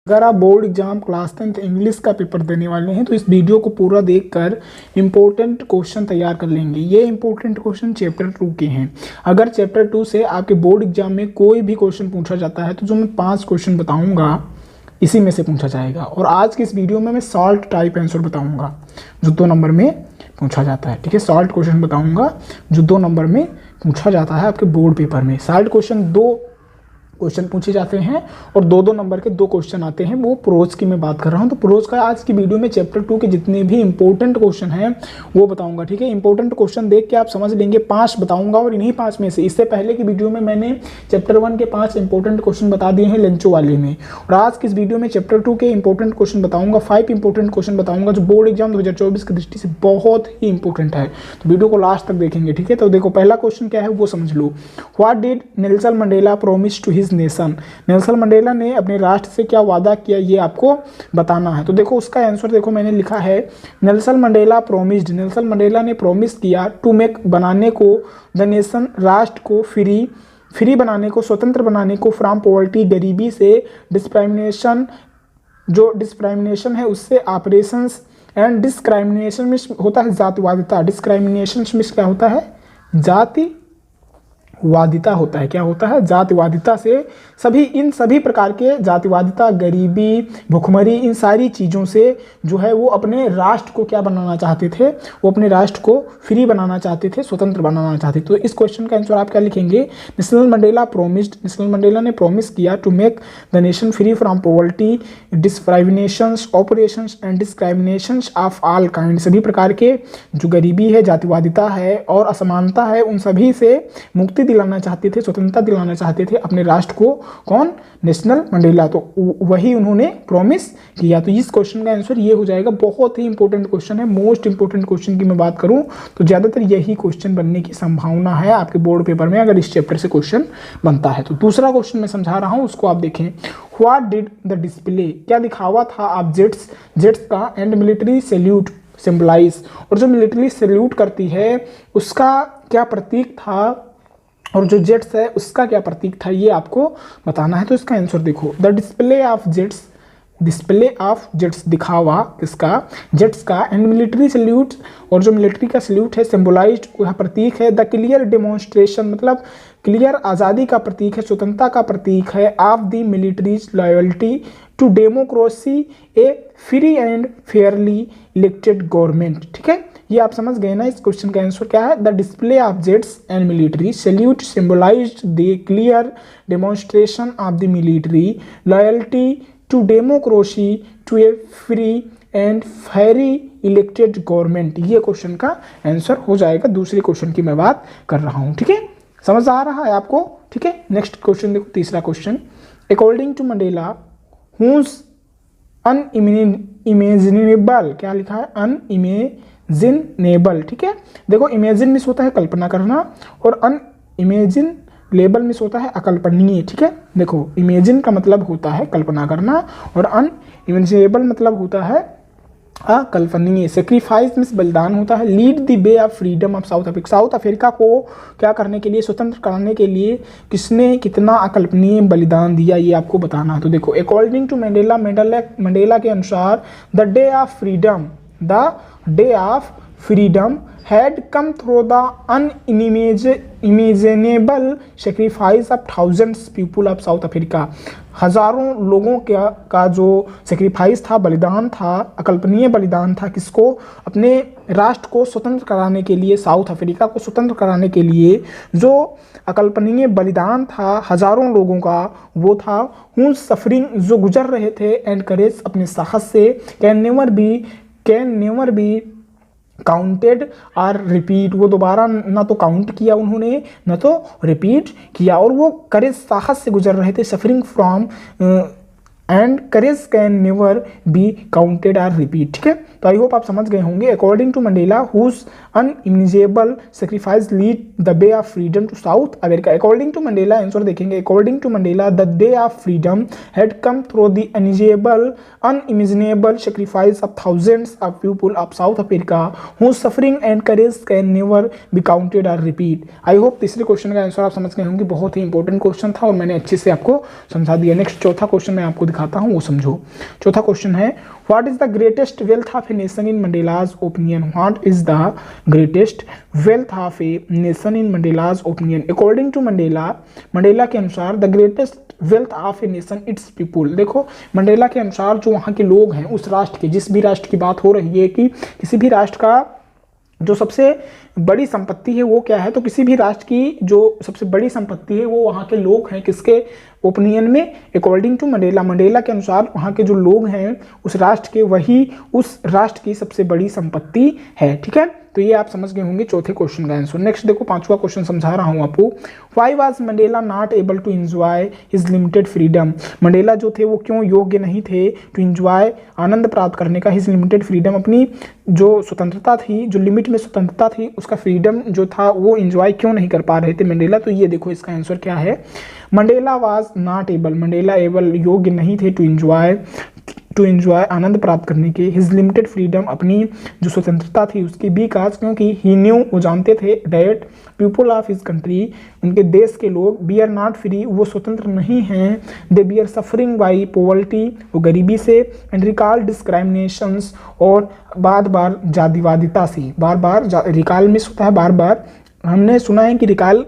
अगर आप board exam class 10th English का पेपर देने वाले हैं तो इस वीडियो को पूरा देखकर इंपॉर्टेंट क्वेश्चन तैयार कर लेंगे। ये इंपॉर्टेंट क्वेश्चन चैप्टर 2 के हैं। अगर चैप्टर 2 से आपके बोर्ड एग्जाम में कोई भी क्वेश्चन पूछा जाता है तो जो मैं 5 क्वेश्चन बताऊंगा इसी में से पूछा जाएगा। और आज की इस वीडियो में मैं सॉल्ट टाइप आंसर बताऊंगा जो 2 नंबर में पूछा जाता है। ठीक है, सॉल्ट क्वेश्चन बताऊंगा जो 2 नंबर में पूछा जाता है आपके बोर्ड पेपर में। सॉल्ट क्वेश्चन 2 क्वेश्चन पूछे जाते हैं और 2-2 नंबर के 2 क्वेश्चन आते हैं। वो प्रोज की मैं बात कर रहा हूँ। तो प्रोज का आज की वीडियो में चैप्टर 2 के जितने भी इंपॉर्टेंट क्वेश्चन हैं वो बताऊंगा। ठीक है, इंपॉर्टेंट क्वेश्चन देख के आप समझ लेंगे। 5 बताऊंगा और इन्हीं 5 में से इससे पहले की वीडियो में मैंने चैप्टर 1 के 5 इंपॉर्टेंट क्वेश्चन बता दिए हैं लंचो वाले में, और आज की इस वीडियो में चैप्टर 2 के इंपॉर्टेंट क्वेश्चन बताऊंगा। 5 इंपॉर्टेंट क्वेश्चन बताऊंगा जो बोर्ड एग्जाम 2024 की दृष्टि से बहुत ही इंपॉर्टेंट है। तो वीडियो को लास्ट तक देखेंगे। ठीक है, तो देखो पहला क्वेश्चन क्या है वो समझ लो। What did Nelson Mandela promise to his nation? Nelson Mandela ने अपने राष्ट्र से क्या वादा किया ये आपको बताना है। तो देखो उसका आंसर देखो मैंने लिखा है Nelson Mandela promised. Nelson Mandela ने प्रॉमिस किया टू मेक बनाने को द नेशन, राष्ट्र को फ्री बनाने को, स्वतंत्र बनाने को, फ्रॉम पॉवर्टी, गरीबी से, डिस्क्रिमिनेशन, जो डिस्क्रिमिनेशन है उससे, ऑपरेशंस एंड डिस्क्रिमिनेशन में होता है जातिवादिता, डिस्क्रिमिनेशन में क्या होता है जातिवादिता होता है। क्या होता है? जातिवादिता से, सभी इन सभी प्रकार के जातिवादिता, गरीबी, भुखमरी, इन सारी चीज़ों से जो है वो अपने राष्ट्र को क्या बनाना चाहते थे? वो अपने राष्ट्र को फ्री बनाना चाहते थे, स्वतंत्र बनाना चाहते थे। तो इस क्वेश्चन का आंसर आप क्या लिखेंगे? Nelson Mandela promised, Nelson Mandela ने प्रॉमिस किया to make the nation free from poverty, discriminations, operations and discriminations of all kind, सभी प्रकार के जो गरीबी है, जातिवादिता है और असमानता है उन सभी से मुक्ति दिलाना चाहते थे, स्वतंत्रता दिलाना चाहते थे अपने राष्ट्र को। कौन? Nelson Mandela. तो वही उन्होंने प्रॉमिस किया। तो इस क्वेश्चन का आंसर ये हो जाएगा। बहुत ही इंपॉर्टेंट क्वेश्चन है। मोस्ट इंपॉर्टेंट क्वेश्चन की मैं बात करूं तो ज्यादातर यही क्वेश्चन बनने की संभावना है आपके बोर्ड पेपर में अगर इस चैप्टर से क्वेश्चन बनता है। तो दूसरा क्वेश्चन मैं समझा रहा हूं, उसको आप देखें। व्हाट डिड द डिस्प्ले, क्या दिखावा था आप जेट्स का एंड मिलिट्री सैल्यूट सिंबलाइज, और जो मिलिट्री सैल्यूट करती है उसका क्या प्रतीक था, और जो जेट्स है उसका क्या प्रतीक था, ये आपको बताना है। तो इसका आंसर देखो, the display of jets, display of jets दिखावा किसका? जेट्स का, एंड मिलिट्री सैल्यूट, और जो मिलिट्री का सैल्यूट है, सिंबलाइज्ड वह प्रतीक है, द क्लियर डेमोन्स्ट्रेशन मतलब क्लियर आज़ादी का प्रतीक है, स्वतंत्रता का प्रतीक है, of the militaries loyalty to democracy, a free and fairly elected government. ठीक है, ये आप समझ गए ना। इस क्वेश्चन का आंसर क्या है? The display of jets and military salute symbolized the clear demonstration of the military loyalty to democracy to a free and fairly elected government. ये क्वेश्चन का आंसर हो जाएगा। दूसरे क्वेश्चन की मैं बात कर रहा हूँ। ठीक है, समझ आ रहा है आपको? ठीक है, नेक्स्ट क्वेश्चन देखो, तीसरा question. According to Mandela whose unimaginable, क्या लिखा है? अनइमेजिनेबल। ठीक है, देखो इमेजिन मिस होता है कल्पना करना, और अनइमेजिन लेबल मिस होता है अकल्पनीय। ठीक है, देखो इमेजिन का मतलब होता है कल्पना करना और अनइमेजिनेबल मतलब होता है अकल्पनीय। सेक्रीफाइस मिस बलिदान होता है। Lead the way of freedom of South Africa, south Africa को क्या करने के लिए? स्वतंत्र कराने के लिए किसने कितना अकल्पनीय बलिदान दिया, ये आपको बताना है। तो देखो अकॉर्डिंग टू मंडेला के अनुसार the day of freedom had come through the unimaginable sacrifice of thousands people of South Africa, हजारों लोगों का जो सेक्रीफाइस था, बलिदान था, अकल्पनीय बलिदान था, किसको? अपने राष्ट्र को स्वतंत्र कराने के लिए, साउथ अफ्रीका को स्वतंत्र कराने के लिए जो अकल्पनीय बलिदान था हजारों लोगों का, वो था हूँ सफरिंग, जो गुजर रहे थे, एंड करेज अपने साहस से, कैन नेवर बी काउंटेड और रिपीट, वो दोबारा ना तो काउंट किया उन्होंने ना तो रिपीट किया, और वो करेज साहस से गुजर रहे थे। Suffering from and courage can never be counted or repeat. ठीक है, तो आई होप आप समझ गए होंगे। According to Mandela whose unimaginable sacrifice lead the way of freedom to South America. According to Mandela answer देखेंगे। According to Mandela the day of freedom had come through the unimaginable sacrifice of thousands of people of South Africa whose suffering and courage can never be counted or repeat. I hope तीसरे question का answer आप समझ गए होंगे। बहुत ही important question था और मैंने अच्छे से आपको समझा दिया। नेक्स्ट चौथा क्वेश्चन मैं आपको दिखाता बताता हूँ वो समझो। चौथा क्वेश्चन है, what is the greatest wealth of a nation in Mandela's opinion? What is the greatest wealth of a nation in Mandela's opinion? According to Mandela, Mandela के अनुसार the greatest wealth of a nation its people. देखो Mandela के अनुसार जो वहाँ के लोग हैं, उस राष्ट्र के, जिस भी राष्ट्र की बात हो रही है कि किसी भी राष्ट्र का जो सबसे बड़ी संपत्ति है वो क्या है, तो किसी भी राष्ट्र की जो सबसे बड़ी संपत्ति है वो वहाँ के लोग हैं। किसके ओपिनियन में? अकॉर्डिंग टू मंडेला, मंडेला के अनुसार वहाँ के जो लोग हैं उस राष्ट्र के, वही उस राष्ट्र की सबसे बड़ी संपत्ति है। ठीक है, तो ये आप समझ गए होंगे चौथे क्वेश्चन का आंसर। नेक्स्ट देखो, पांचवा क्वेश्चन समझा रहा हूँ आपको। Why was Mandela not able to enjoy his limited freedom? Mandela जो थे वो क्यों योग्य नहीं थे टू एंजॉय, आनंद प्राप्त करने का, हिज लिमिटेड फ्रीडम, अपनी जो स्वतंत्रता थी, जो लिमिट में स्वतंत्रता थी, उसका फ्रीडम जो था वो एंजॉय क्यों नहीं कर पा रहे थे मंडेला? तो ये देखो इसका आंसर क्या है, Mandela was not able, Mandela able योग्य नहीं थे टू एंजॉय आनंद प्राप्त करने के, हिज लिमिटेड फ्रीडम, अपनी जो स्वतंत्रता थी उसकी, बिकॉज क्योंकि ही न्यू, वो जानते थे, that people of his country, उनके देश के लोग, बी आर नॉट फ्री, वो स्वतंत्र नहीं हैं, they be are suffering by poverty, वो गरीबी से, एंड रिकॉल डिस्क्राइमिनेशंस, और बार बार जातिवादिता से, बार बार रिकॉल मिस होता है, बार बार हमने सुना है कि रिकॉल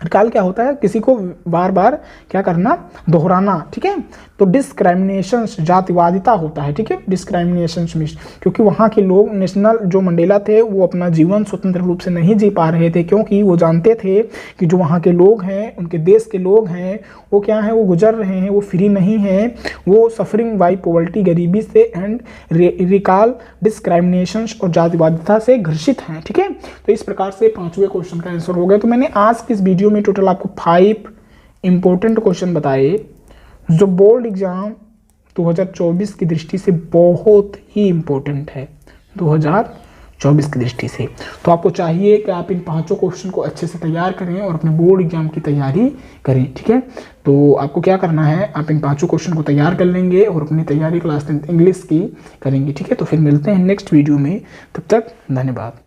क्या होता है, किसी को बार बार क्या करना, दोहराना। ठीक है, तो डिस्क्राइमिनेशंस, जातिवादिता होता है। ठीक है, डिस्क्राइमिनेशंस मिस, क्योंकि वहाँ के लोग, नेशनल जो मंडेला थे वो अपना जीवन स्वतंत्र रूप से नहीं जी पा रहे थे, क्योंकि वो जानते थे कि जो वहाँ के लोग हैं, उनके देश के लोग हैं, वो क्या हैं, वो गुजर रहे हैं, वो फ्री नहीं हैं, वो सफरिंग बाई पॉवर्टी, गरीबी से, एंड रिकॉल डिस्क्राइमिनेशंस, और जातिवादिता से घर्षित हैं। ठीक है, तो इस प्रकार से पांचवें क्वेश्चन का आंसर हो गया। तो मैंने आज की इस वीडियो में टोटल आपको 5 इंपॉर्टेंट क्वेश्चन बताए जो बोर्ड एग्जाम 2024 की दृष्टि से बहुत ही इंपॉर्टेंट है, 2024 की दृष्टि से। तो आपको चाहिए कि आप इन 5 क्वेश्चन को अच्छे से तैयार करें और अपने बोर्ड एग्जाम की तैयारी करें। ठीक है, तो आपको क्या करना है, आप इन 5 क्वेश्चन को तैयार कर लेंगे और अपनी तैयारी क्लास 10th इंग्लिश की करेंगे। ठीक है, तो फिर मिलते हैं नेक्स्ट वीडियो में, तब तक धन्यवाद।